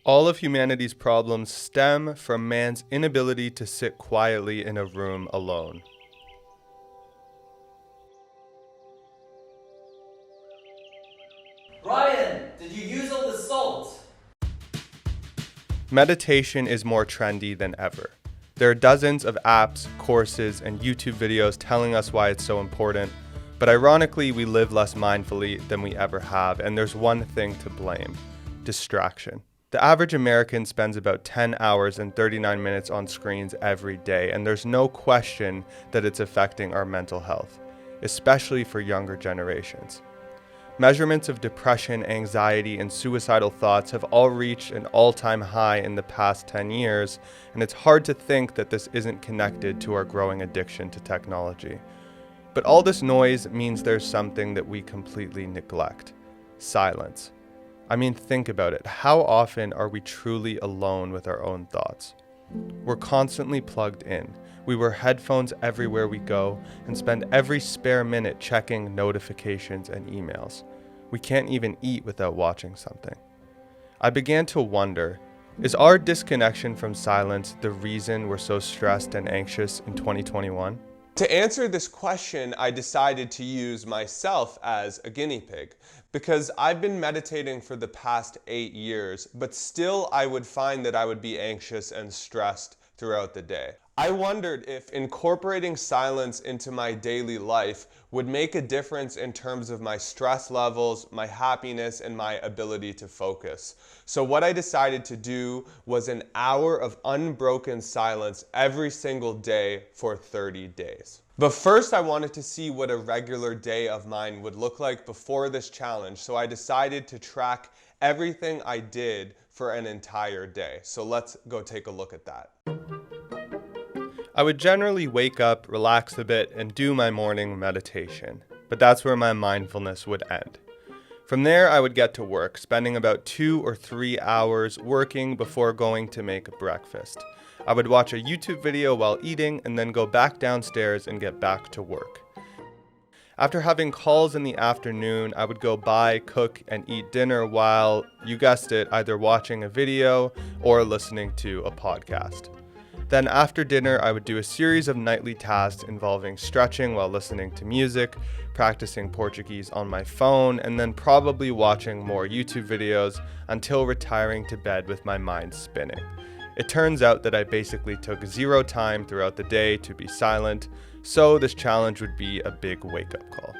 All of humanity's problems stem from man's inability to sit quietly in a room alone. Brian, did you use all the salt? Meditation is more trendy than ever. There are dozens of apps, courses, and YouTube videos telling us why it's so important, but ironically, we live less mindfully than we ever have, and there's one thing to blame: distraction. The average American spends about 10 hours and 39 minutes on screens every day, and there's no question that it's affecting our mental health, especially for younger generations. Measurements of depression, anxiety, and suicidal thoughts have all reached an all-time high in the past 10 years, and it's hard to think that this isn't connected to our growing addiction to technology. But all this noise means there's something that we completely neglect: silence. I mean, think about it. How often are we truly alone with our own thoughts? We're constantly plugged in. We wear headphones everywhere we go and spend every spare minute checking notifications and emails. We can't even eat without watching something. I began to wonder, is our disconnection from silence the reason we're so stressed and anxious in 2021? To answer this question, I decided to use myself as a guinea pig because I've been meditating for the past 8 years, but still I would find that I would be anxious and stressed throughout the day. I wondered if incorporating silence into my daily life would make a difference in terms of my stress levels, my happiness, and my ability to focus. So what I decided to do was an hour of unbroken silence every single day for 30 days. But first I wanted to see what a regular day of mine would look like before this challenge, so I decided to track everything I did for an entire day. So let's go take a look at that. I would generally wake up, relax a bit, and do my morning meditation, but that's where my mindfulness would end. From there, I would get to work, spending about 2 or 3 hours working before going to make breakfast. I would watch a YouTube video while eating and then go back downstairs and get back to work. After having calls in the afternoon, I would go buy, cook, and eat dinner while, you guessed it, either watching a video or listening to a podcast. Then after dinner, I would do a series of nightly tasks involving stretching while listening to music, practicing Portuguese on my phone, and then probably watching more YouTube videos until retiring to bed with my mind spinning. It turns out that I basically took 0 time throughout the day to be silent, so this challenge would be a big wake-up call.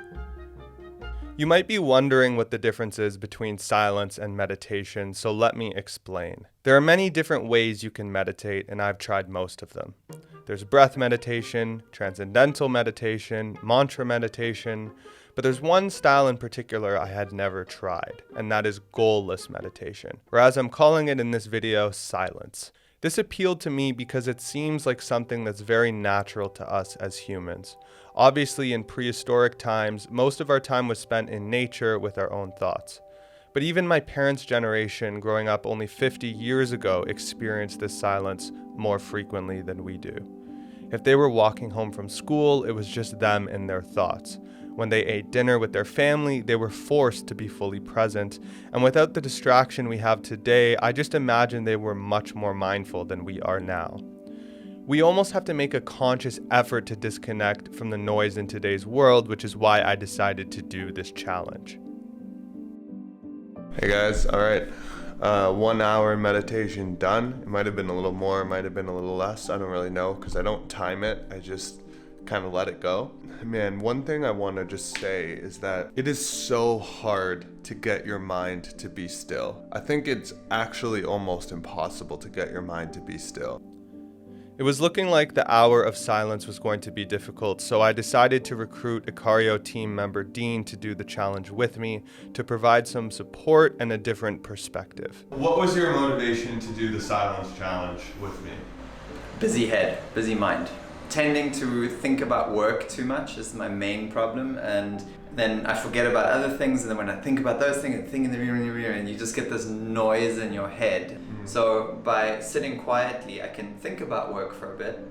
You might be wondering what the difference is between silence and meditation, so let me explain. There are many different ways you can meditate, and I've tried most of them. There's breath meditation, transcendental meditation, mantra meditation, but there's one style in particular I had never tried, and that is goalless meditation, or as I'm calling it in this video, silence. This appealed to me because it seems like something that's very natural to us as humans. Obviously, in prehistoric times, most of our time was spent in nature with our own thoughts. But even my parents' generation, growing up only 50 years ago, experienced this silence more frequently than we do. If they were walking home from school, it was just them and their thoughts. When they ate dinner with their family, they were forced to be fully present. And without the distraction we have today, I just imagine they were much more mindful than we are now. We almost have to make a conscious effort to disconnect from the noise in today's world, which is why I decided to do this challenge. Hey guys, all right. 1 hour meditation done. It might have been a little more, it might have been a little less. I don't really know because I don't time it. I just kind of let it go. Man, one thing I want to just say is that it is so hard to get your mind to be still. I think it's actually almost impossible to get your mind to be still. It was looking like the hour of silence was going to be difficult, so I decided to recruit Icario team member Dean to do the challenge with me to provide some support and a different perspective. What was your motivation to do the silence challenge with me? Busy head, busy mind. Tending to think about work too much is my main problem, and then I forget about other things, and then when I think about those things, I think in the mirror, and you just get this noise in your head. So by sitting quietly, I can think about work for a bit,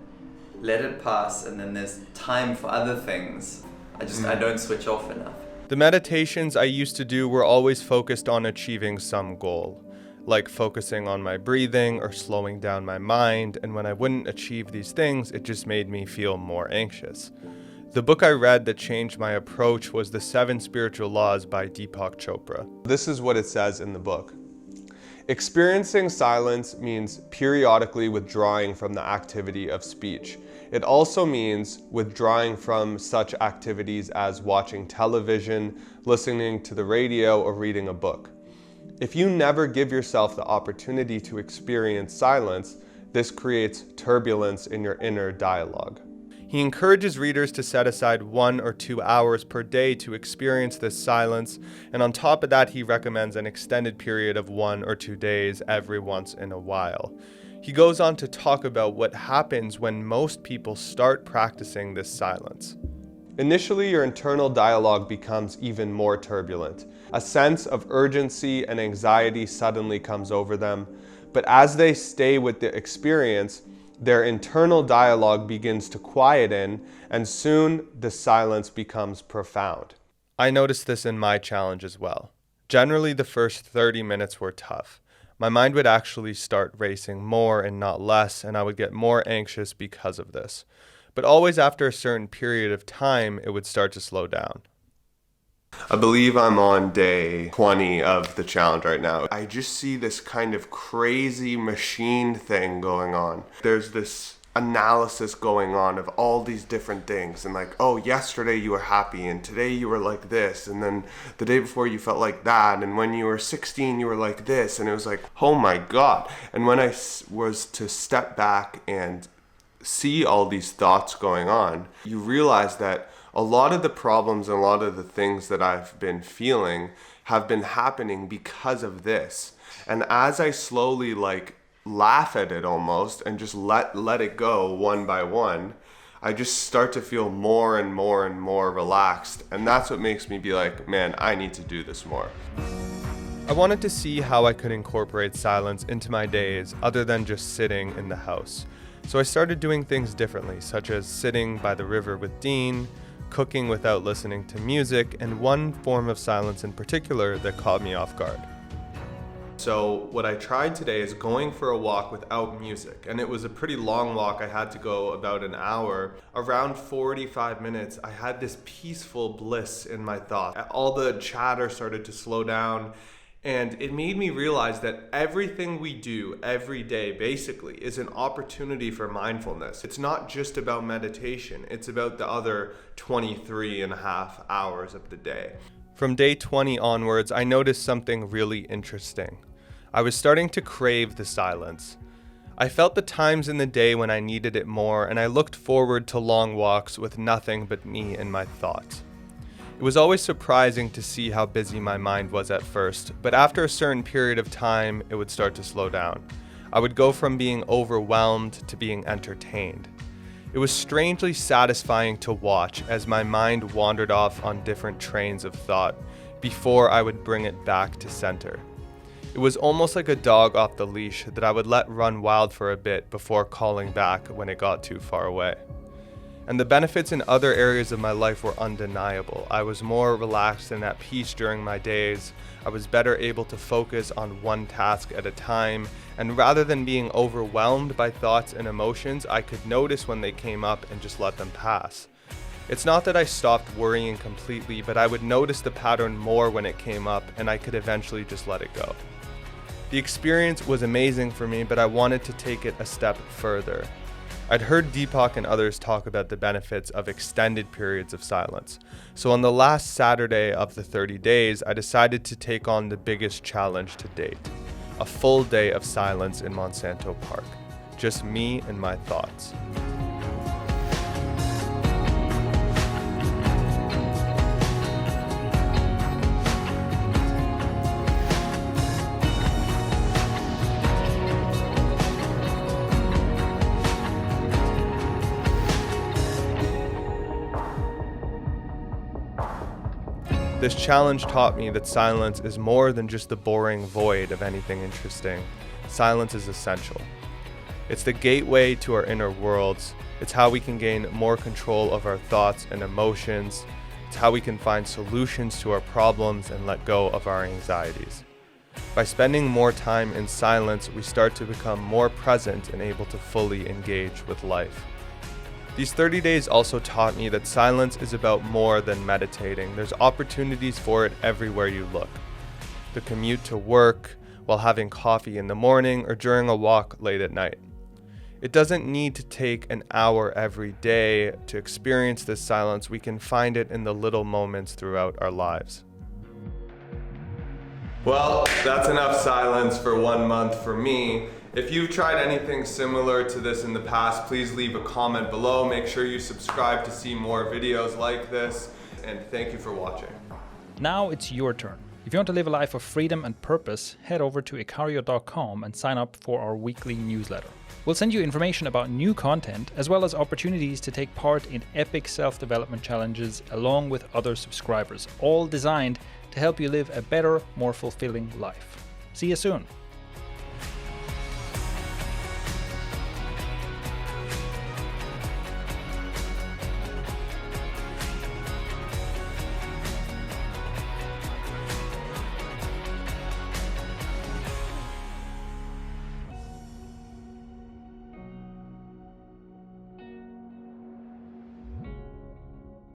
let it pass, and then there's time for other things. I don't switch off enough. The meditations I used to do were always focused on achieving some goal. like focusing on my breathing or slowing down my mind, and when I wouldn't achieve these things, it just made me feel more anxious. The book I read that changed my approach was The 7 Spiritual Laws by Deepak Chopra. This is what it says in the book. Experiencing silence means periodically withdrawing from the activity of speech. It also means withdrawing from such activities as watching television, listening to the radio, or reading a book. If you never give yourself the opportunity to experience silence, this creates turbulence in your inner dialogue. He encourages readers to set aside 1 or 2 hours per day to experience this silence, and on top of that, he recommends an extended period of 1 or 2 days every once in a while. He goes on to talk about what happens when most people start practicing this silence. Initially, your internal dialogue becomes even more turbulent. A sense of urgency and anxiety suddenly comes over them, but as they stay with the experience, their internal dialogue begins to quieten, and soon the silence becomes profound. I noticed this in my challenge as well. Generally, the first 30 minutes were tough. My mind would actually start racing more and not less, and I would get more anxious because of this. But always after a certain period of time, it would start to slow down. I believe I'm on day 20 of the challenge right now. I just see this kind of crazy machine thing going on. There's this analysis going on of all these different things, and like, oh, yesterday you were happy, and today you were like this, and then the day before you felt like that, and when you were 16 you were like this, and it was like, oh my God. And when I was to step back and see all these thoughts going on, you realize that a lot of the problems and a lot of the things that I've been feeling have been happening because of this. And as I slowly laugh at it almost and just let it go one by one, I just start to feel more and more and more relaxed. And that's what makes me be like, man, I need to do this more. I wanted to see how I could incorporate silence into my days other than just sitting in the house. So I started doing things differently, such as sitting by the river with Dean, cooking without listening to music, and one form of silence in particular that caught me off guard. So what I tried today is going for a walk without music, and it was a pretty long walk. I had to go about an hour. Around 45 minutes, I had this peaceful bliss in my thoughts. All the chatter started to slow down, and it made me realize that everything we do every day basically is an opportunity for mindfulness. It's not just about meditation, it's about the other 23 and a half hours of the day. From day 20 onwards, I noticed something really interesting. I was starting to crave the silence. I felt the times in the day when I needed it more, and I looked forward to long walks with nothing but me and my thoughts. It was always surprising to see how busy my mind was at first, but after a certain period of time, it would start to slow down. I would go from being overwhelmed to being entertained. It was strangely satisfying to watch as my mind wandered off on different trains of thought before I would bring it back to center. It was almost like a dog off the leash that I would let run wild for a bit before calling back when it got too far away. And the benefits in other areas of my life were undeniable. I was more relaxed and at peace during my days. I was better able to focus on one task at a time, and rather than being overwhelmed by thoughts and emotions, I could notice when they came up and just let them pass. It's not that I stopped worrying completely, but I would notice the pattern more when it came up, and I could eventually just let it go. The experience was amazing for me, but I wanted to take it a step further. I'd heard Deepak and others talk about the benefits of extended periods of silence. So on the last Saturday of the 30 days, I decided to take on the biggest challenge to date. A full day of silence in Monsanto Park. Just me and my thoughts. This challenge taught me that silence is more than just the boring void of anything interesting. Silence is essential. It's the gateway to our inner worlds. It's how we can gain more control of our thoughts and emotions. It's how we can find solutions to our problems and let go of our anxieties. By spending more time in silence, we start to become more present and able to fully engage with life. These 30 days also taught me that silence is about more than meditating. There's opportunities for it everywhere you look. The commute to work, while having coffee in the morning, or during a walk late at night. It doesn't need to take an hour every day to experience this silence. We can find it in the little moments throughout our lives. Well, that's enough silence for 1 month for me. If you've tried anything similar to this in the past, please leave a comment below. Make sure you subscribe to see more videos like this, and thank you for watching. Now it's your turn. If you want to live a life of freedom and purpose, head over to icario.com and sign up for our weekly newsletter. We'll send you information about new content, as well as opportunities to take part in epic self-development challenges along with other subscribers, all designed to help you live a better, more fulfilling life. See you soon.